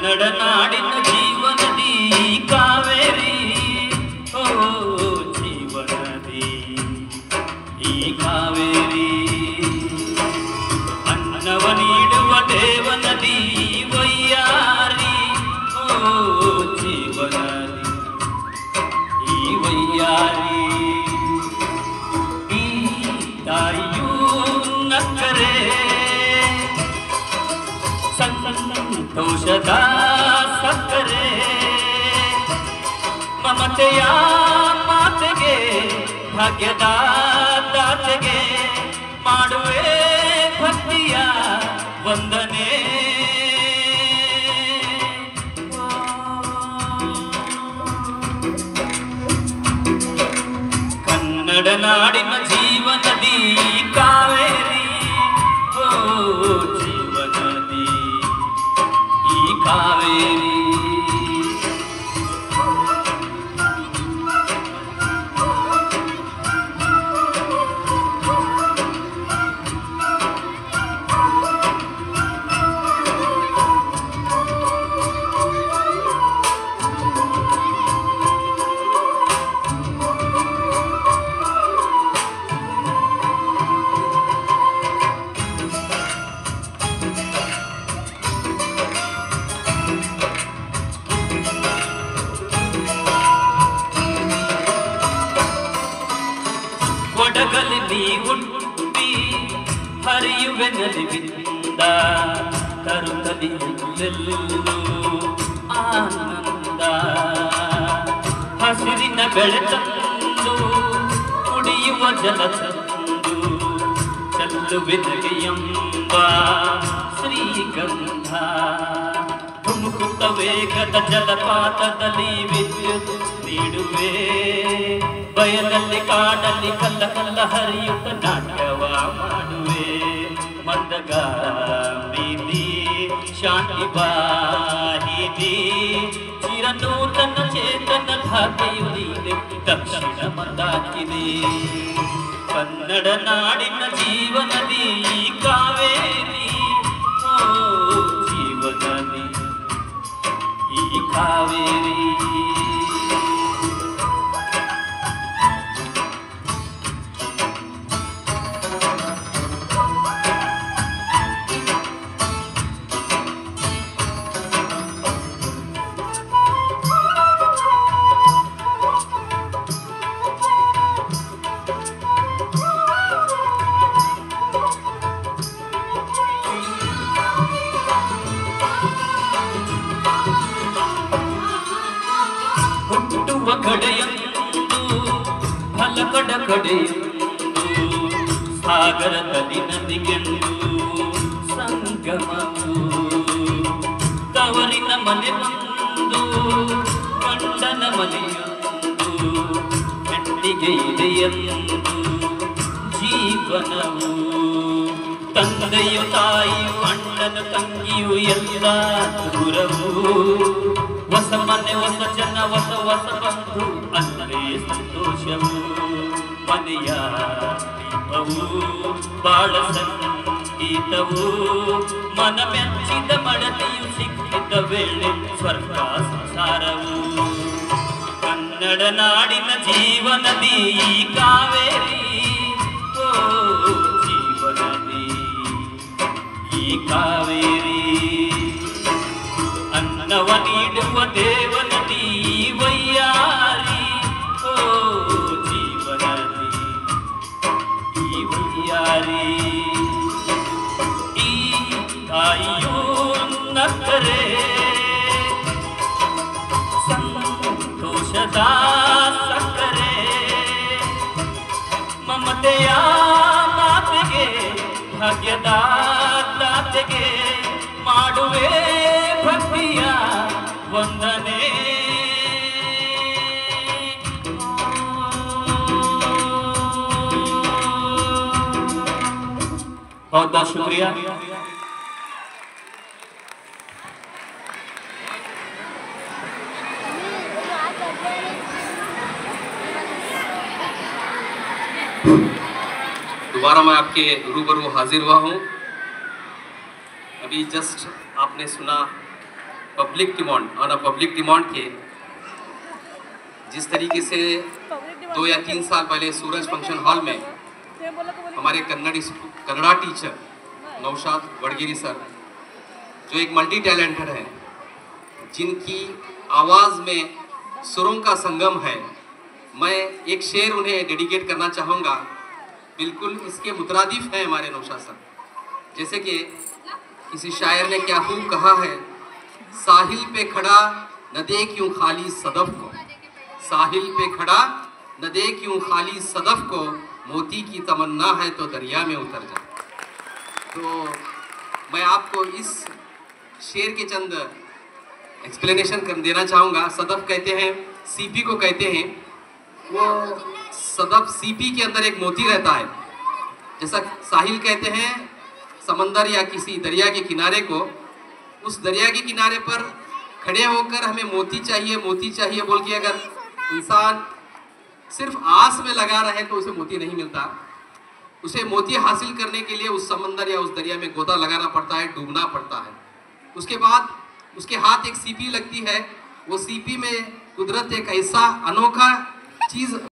ಕನ್ನಡ ನಾಡಿನ ಜೀವನದಿ ಕಾವೇರಿ, ಓ ಜೀವನದಿ ಈ ಕಾವೇರಿ. ಅನ್ನವ ನೀಡುವ ದೇವನದಿ ವೈಯಾರಿ, ಓ ಜೀವನದಿ ಈ ವೈಯಾರಿ. ಈ ತಾಯಿಯೂ ನಕ್ಕರೆ ಸಂತೋಷದ ಸಕ್ಕರೆ, ಮಮತೆಯ ಮಾತೆಗೆ ಭಾಗ್ಯದ ದಾತೆಗೆ ಮಾಡುವೆ ಭಕ್ತಿಯ ವಂದನೆ. ಕನ್ನಡ ನಾಡಿನ ಜೀವನದಿ ಕಾವೇರಿ, ಓ ಜೀವನದಿ ಈ ಕಾವೇರಿ. ಕೊಡಗಲಿ ನೀ ಹುಟ್ಟಿ ಹರಿಯುವೆ ನಲಿವಿಂದ, ತರುತ್ತಲಿ ಎಲ್ಲೆಲ್ಲೂ ಆನಂದ. ಹಸಿರಿನ ಬೆಳೆ ತಂದು ಕುಡಿಯುವ ಜಲ ತಂದು ಚೆಲ್ಲುವೆ ನಗೆಯೆಂಬ ಶ್ರೀಗಂಧ. ಧುಮುಕುತ್ತ ವೇಗದ ಜಲಪಾತದಲ್ಲಿ ವಿದ್ಯುತ್ ನೀಡುವೆ, ಬಯಲಲ್ಲಿ ಕಾಡಲ್ಲಿ ಕಲ್ಲ ಕಲ್ಲ ಹರಿಯುತ್ತ ನಾಟ್ಯವ ಮಾಡುವೆ. ಮಂದಗಾಮಿನಿ ಶಾಂತಿ ವಾಹಿನಿ ಚಿರನೂತನ ಚೇತನ ಧಾತೆಯು ನೀನೆ ದಕ್ಷಿಣ ಮಂದಾಕಿನಿ. ಕನ್ನಡ ನಾಡಿನ ಜೀವನದಿ ಕಾವೇರಿ, ಓ ಜೀವನದಿ ಈ ಕಾವೇರಿ. ಹುಟ್ಟುವ ಕಡೆಯೊಂದು ಫಲ ಕಡ ಕಡೆಯೊಂದು, ಸಾಗರದಲ್ಲಿ ನದಿಗೆಂದು ಸಂಗಮವು. ತವರಿನ ಮನೆಯೊಂದು ಗಂಡನ ಮನೆಯೊಂದು, ಹೆಣ್ಣಿಗೆ ಇದೆಯೆಂದು ಜೀವನವು. ತಂದೆಯು ತಾಯಿಯು ಅಣ್ಣನು ತಂಗಿಯು ಎಲ್ಲ ದೂರವು. ಹೊಸ ಮನೆ ಹೊಸ ಜನ ಹೊಸ ಹೊಸ ಬಂಧು ಅಲ್ಲೇ ಸಂತೋಷವು. ಮನೆಯ ದೀಪವು ಬಾಳ ಸಂಗೀತವು, ಮನ ಮೆಚ್ಚಿದ ಮಡದಿಯು ಸಿಕ್ಕಿದ ವೇಳೆ ಸ್ವರ್ಗ ಸಂಸಾರವು. ಕನ್ನಡ ನಾಡಿನ ಜೀವನದಿ ಕಾವೇರಿ, ಓ ಜೀವನದಿ ಈ ಕಾವೇರಿ. ಅನ್ನವ ನೀಡುವ ದೇವನದಿ ವೈಯಾರಿ, ಓ ಜೀವನದಿ ಈ ವೈಯಾರಿ. ಈ ತಾಯಿಯೂ ನಕ್ಕರೆ ಸಂತೋಷದ ಸಕ್ಕರೆ, ಮಮತೆಯ ಮಾತೆಗೆ ಭಾಗ್ಯದ ದಾತೆಗೆ ಮಾಡುವೆ ಭಕ್ತಿಯ ವಂದನೆ. बहुत बहुत शुक्रिया। दोबारा मैं आपके रूबरू हाजिर हुआ हूँ। अभी जस्ट आपने सुना public demand on a public demand के जिस तरीके से 2 या 3 साल पहले सूरज फंक्शन हॉल में हमारे कन्नड़ा टीचर नौशाद वड़गिरी सर, जो एक मल्टी टैलेंटेड है, जिनकी आवाज़ में सुरों का संगम है, मैं एक शेर उन्हें डेडिकेट करना चाहूँगा। बिल्कुल इसके मुतरादिफ है हमारे नौशाद सर। जैसे कि किसी शायर ने क्या खूब कहा है, साहिल पे खड़ा न देख यूं खाली सदफ को, साहिल पे खड़ा न देख यूं खाली सदफ को, मोती की तमन्ना है तो दरिया में उतर जा। तो मैं आपको इस शेर के चंद एक्सप्लेनेशन कर देना चाहूँगा। सदफ कहते हैं, सीपी को कहते हैं, वो सदफ सीपी के अंदर एक मोती रहता है। जैसा साहिल कहते हैं समंदर या किसी दरिया के किनारे को, उस दरिया के किनारे पर खड़े होकर हमें मोती चाहिए बोल के अगर इंसान सिर्फ आस में लगा रहे तो उसे मोती नहीं मिलता। उसे मोती हासिल करने के लिए उस समंदर या उस दरिया में गोता लगाना पड़ता है, डूबना पड़ता है। उसके बाद उसके हाथ एक सीपी लगती है, वो सीपी में कुदरत एक ऐसा अनोखा चीज़